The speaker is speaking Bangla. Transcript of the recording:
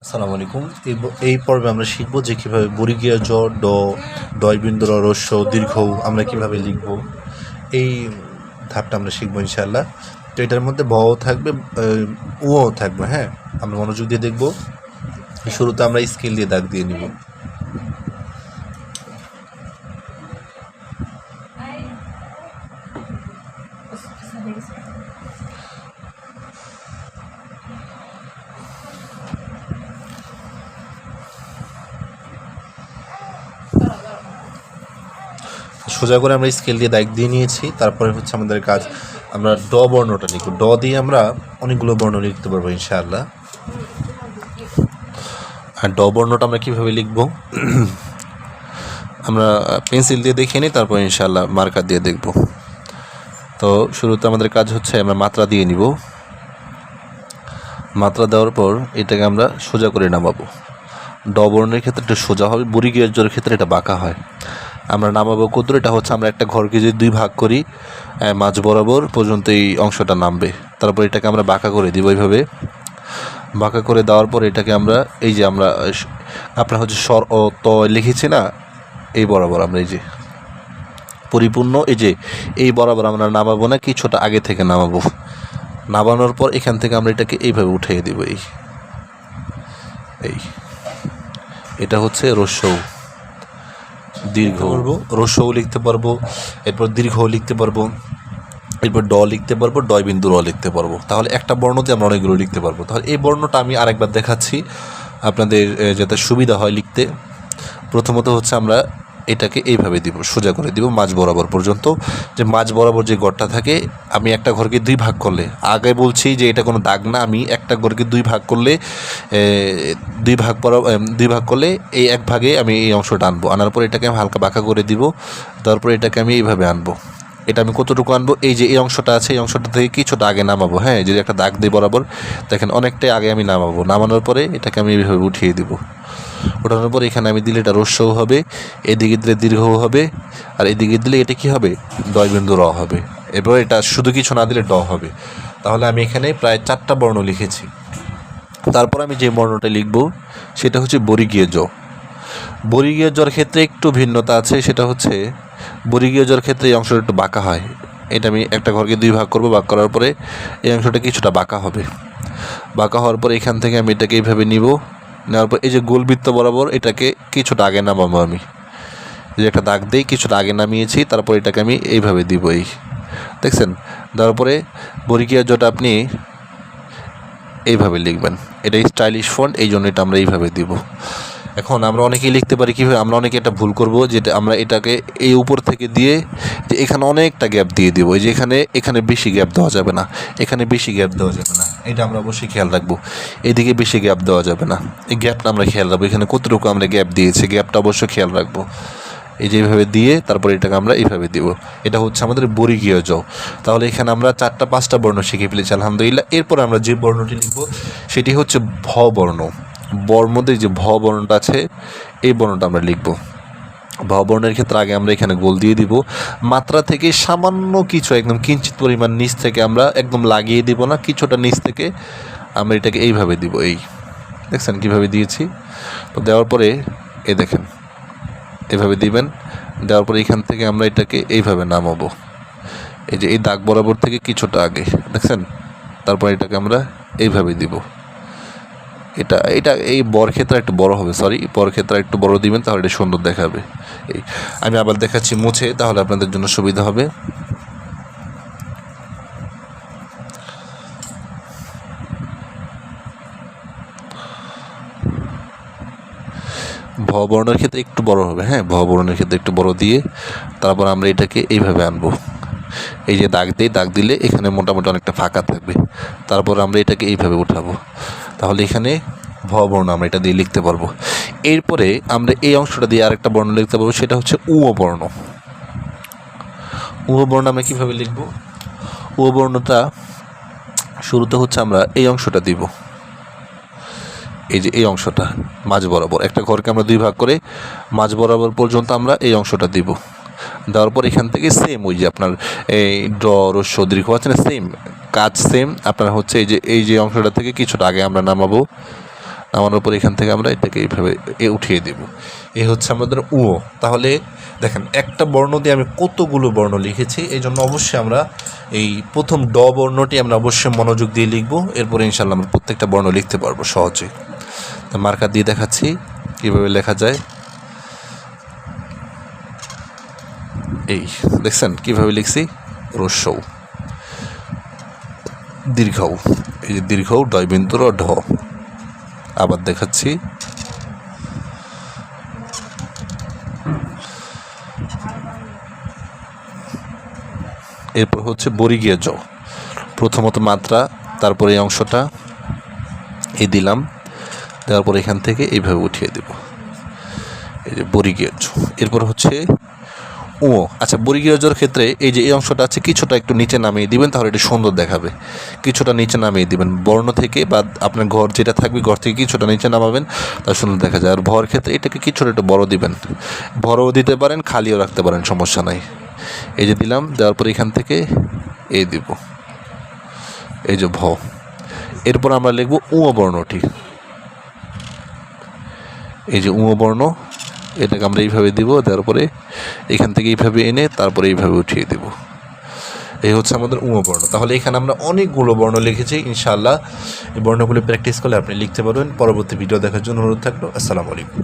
আসসালামু আলাইকুম। এই পর্বে আমরা শিখব যে কীভাবে বর্গীয় জ, ড, ডয়বিন্দু র, হ্রস্ব দীর্ঘ আমরা কিভাবে লিখব। এই ধাপটা আমরা শিখবো ইনশাআল্লাহ। তো এটার মধ্যে ব থাকবে, ও থাকবে। হ্যাঁ, আমরা মনোযোগ দিয়ে দেখব। শুরুতে আমরা স্কেল দিয়ে দাগ দিয়ে নিব। সোজা করে আমরা স্কেল দিয়ে দাগ দিয়ে নিয়েছি। তারপরে হচ্ছে আমাদের কাজ, আমরা ড বর্ণটা লিখব। ড দিয়ে আমরা অনেকগুলো বর্ণ লিখতে পারবো ইনশাআল্লাহ। আর ড বর্ণটা আমরা কীভাবে লিখব আমরা পেন্সিল দিয়ে দেখে নিই, তারপর ইনশাআল্লাহ মার্কার দিয়ে দেখব। তো শুরুতে আমাদের কাজ হচ্ছে আমরা মাত্রা দিয়ে নিব। মাত্রা দেওয়ার পর এটাকে আমরা সোজা করে নামাবো। ড বর্ণের ক্ষেত্রে এটা সোজা হবে, বর্গীয় জের ক্ষেত্রে এটা বাঁকা হয়। আমরা নামাবো কদ্দুর, এটা হচ্ছে আমরা একটা ঘরকে যদি দুই ভাগ করি, মাঝ বরাবর পর্যন্ত এই অংশটা নামবে। তারপর এটাকে আমরা বাঁকা করে দিব। এইভাবে বাঁকা করে দেওয়ার পর এটাকে আমরা এই যে আমরা আপনার হচ্ছে স্বর ও ত লিখেছি না, এই বরাবর আমরা এই যে পরিপূর্ণ এই বরাবর আমরা নামাবো না, কিছুটা আগে থেকে নামাবো। নামানোর পর এখান থেকে আমরা এটাকে এইভাবে উঠিয়ে দিব। এটা হচ্ছে হ্রস্ব দীর্ঘ। হ্রস্বও লিখতে পারবো, এরপর দীর্ঘও লিখতে পারবো, এরপর ড লিখতে পারবো, ডয়বিন্দু র লিখতে পারবো। তাহলে একটা বর্ণতে আমরা অনেকগুলো লিখতে পারবো। তাহলে এই বর্ণটা আমি আরেকবার দেখাচ্ছি আপনাদের যাতে সুবিধা হয় লিখতে। প্রথমত হচ্ছে আমরা এটাকে এইভাবে দিব, সোজা করে দিব মাঝ বরাবর পর্যন্ত। যে মাঝ বরাবর যে ঘরটা থাকে, আমি একটা ঘরকে দুই ভাগ করলে, আগে বলছি যে এটা কোনো দাগ না, আমি একটা ঘরকে দুই ভাগ করলে দুই ভাগ করলে এই এক ভাগে আমি এই অংশটা আনবো। আনার পর এটাকে আমি হালকা বাঁকা করে দিব। তারপর এটাকে আমি এইভাবে আনবো। এটা আমি কতটুকু আনবো, এই যে এই অংশটা আছে, এই অংশটা থেকে কিছুটা আগে নামাবো। হ্যাঁ, যদি একটা দাগ দিই বরাবর, দেখেন অনেকটাই আগে আমি নামাবো। নামানোর পরে এটাকে আমি এইভাবে উঠিয়ে দিব। ওঠানোর পর এখানে আমি দিলে এটা হ্রস্বও হবে, এদিকে দিলে দীর্ঘও হবে, আর এদিকে দিলে এটা কি হবে, ডয়বিন্দু র হবে। এরপর এটা শুধু কিছু না দিলে ড হবে। তাহলে আমি এখানে প্রায় 4টা বর্ণ লিখেছি। তারপর আমি যে বর্ণটা লিখব সেটা হচ্ছে বর্গীয় জ। বর্গীয় জর ক্ষেত্রে একটু ভিন্নতা আছে, সেটা হচ্ছে বর্গীয় জর ক্ষেত্রে এই অংশটা একটু বাঁকা হয়। এটা আমি একটা ঘরকে দুই ভাগ করব, ভাগ করার পরে এই অংশটা কিছুটা বাঁকা হবে। বাঁকা হওয়ার পরে এখান থেকে আমি এটাকে এইভাবে নিব। নেওয়ার পর এই যে গোলবৃত্ত বরাবর এটাকে কিছুটা আগে নামাবো। আমি যে একটা দাগ দিই, কিছুটা আগে নামিয়েছি। তারপর এটাকে আমি এইভাবে দিব। দেখছেন, দেওয়ার পরে বর্গীয় জটা আপনি এইভাবে লিখবেন। এটা স্টাইলিশ ফন্ট, এই জন্য এটা আমরা এইভাবে দিব। এখন আমরা অনেকেই লিখতে পারি কীভাবে, আমরা অনেকে এটা ভুল করব, যেটা আমরা এটাকে এই উপর থেকে দিয়ে যে এখানে অনেকটা গ্যাপ দিয়ে দিব। এই যে এখানে বেশি গ্যাপ দেওয়া যাবে না, এখানে বেশি গ্যাপ দেওয়া যাবে না। এটা আমরা অবশ্যই খেয়াল রাখবো। এদিকে বেশি গ্যাপ দেওয়া যাবে না, এই গ্যাপটা আমরা খেয়াল রাখবো। এখানে কতটুকু আমরা গ্যাপ দিয়েছি, গ্যাপটা অবশ্যই খেয়াল রাখবো। এই যে এইভাবে দিয়ে তারপর এটাকে আমরা এইভাবে দিব। এটা হচ্ছে আমাদের বর্গীয় জ। তাহলে এখানে আমরা 4টা-5টা বর্ণ শিখে ফেলেছি আলহামদুলিল্লাহ। এরপর আমরা যে বর্ণটি লিখব সেটি হচ্ছে ভ বর্ণ। বর মধ্যে যে ভ বর্ণটা আছে, এই বর্ণটা আমরা লিখব। ভ বর্ণের ক্ষেত্রে আগে আমরা এখানে গোল দিয়ে দিব। মাত্রা থেকে সামান্য কিছু, একদম কিঞ্চিত পরিমাণ নিচ থেকে আমরা একদম লাগিয়ে দিব না, কিছুটা নিচ থেকে আমরা এটাকে এইভাবে দিব। দেখছেন কীভাবে দিয়েছি। তো দেওয়ার পরে দেখেন এভাবে দিবেন। দেওয়ার পরে এখান থেকে আমরা এটাকে এইভাবে নামাবো। এই যে এই দাগ বরাবর থেকে কিছুটা আগে, দেখছেন। তারপর এটাকে আমরা এইভাবে দিব। এটা এই বর ক্ষেত্রে একটু বড় হবে, বর ক্ষেত্রে একটু বড় দিবেন, তাহলে এটা সুন্দর দেখাবে। আমি আবার দেখাচ্ছি মুছে, তাহলে আপনাদের জন্য সুবিধা হবে। ভ বর্ণের ক্ষেত্রে একটু বড় হবে। হ্যাঁ, ভ বর্ণের ক্ষেত্রে একটু বড় দিয়ে তারপর আমরা এটাকে এইভাবে আনবো। এই যে দাগ দিলে এখানে মোটামুটি অনেকটা ফাঁকা থাকবে। তারপর আমরা এটাকে এইভাবে উঠাবো। তাহলে এখানে ভ বর্ণ আমরা এটা দিয়ে লিখতে পারবো। এরপরে আমরা এই অংশটা দিয়ে আরেকটা বর্ণ লিখতে পারবো, সেটা হচ্ছে উ বর্ণ। উ বর্ণ আমরা কীভাবে লিখব, উ বর্ণটা শুরুতে হচ্ছে আমরা এই অংশটা দিব। এই যে এই অংশটা মাঝ বরাবর, একটা ঘরকে আমরা দুই ভাগ করে মাঝ বরাবর পর্যন্ত আমরা এই অংশটা দিব। দেওয়ার পর এখান থেকে সেম ওই যে আপনার এই ড, হ্রস্ব, দীর্ঘ আছে না, সেম কাজ সেম। আপনার হচ্ছে এই যে অংশটা থেকে কিছুটা আগে আমরা নামাবো। নামানোর পর এখান থেকে আমরা এটাকে এইভাবে উঠিয়ে দেব। এই হচ্ছে আমাদের উ। তাহলে দেখেন একটা বর্ণ দিয়ে আমি কতগুলো বর্ণ লিখেছি, এই জন্য অবশ্যই আমরা এই প্রথম ড বর্ণটি আমরা অবশ্যই মনোযোগ দিয়ে লিখবো, এরপরে ইনশাল্লাহ আমরা প্রত্যেকটা বর্ণ লিখতে পারবো সহজে। তো মার্কার দিয়ে দেখাচ্ছি কীভাবে লেখা যায়। এই দেখছেন কীভাবে লিখছি, রস্যৌ দীর্ঘৌ, এই যে দীর্ঘৌ ডয় বিন্দুর ঢ। আবার দেখাচ্ছি, এরপর হচ্ছে বর্গীয় জ। প্রথমত মাত্রা, তারপরে এই অংশটা এই দিলাম, দেওয়ার পর এখান থেকে এইভাবে উঠিয়ে দেব, এই যে বর্গীয় জ। এরপর হচ্ছে ও। আচ্ছা, বর্গীয় জর ক্ষেত্রে এই যে এই অংশটা আছে কিছুটা একটু নিচে নামিয়ে দিবেন, তাহলে এটা সুন্দর দেখাবে। কিছুটা নিচে নামিয়ে দিবেন বর্ণ থেকে, বা আপনার ঘর যেটা থাকবে ঘর থেকে কিছুটা নিচে নামাবেন, তার সুন্দর দেখা যায়। আর ভর ক্ষেত্রে এটাকে কিছুটা একটু বড় দিবেন, বড়ও দিতে পারেন, খালিও রাখতে পারেন, সমস্যা নাই। এই যে দিলাম, দেওয়ার পর এখান থেকে এই দিব, এই যে ভ। এরপর আমরা লিখব উ বর্ণটি, এই যে উ বর্ণ, এটাকে আমরা এইভাবে দিব, দেওয়ার পরে এখান থেকে এইভাবে এনে তারপরে এইভাবে উঠিয়ে দেব। এই হচ্ছে আমাদের উ বর্ণ। তাহলে এখানে আমরা অনেকগুলো বর্ণ লিখেছি। ইনশাআল্লাহ এই বর্ণগুলো প্র্যাকটিস করলে আপনি লিখতে পারবেন। পরবর্তী ভিডিও দেখার জন্য অনুরোধ থাকলো। আসসালামু আলাইকুম।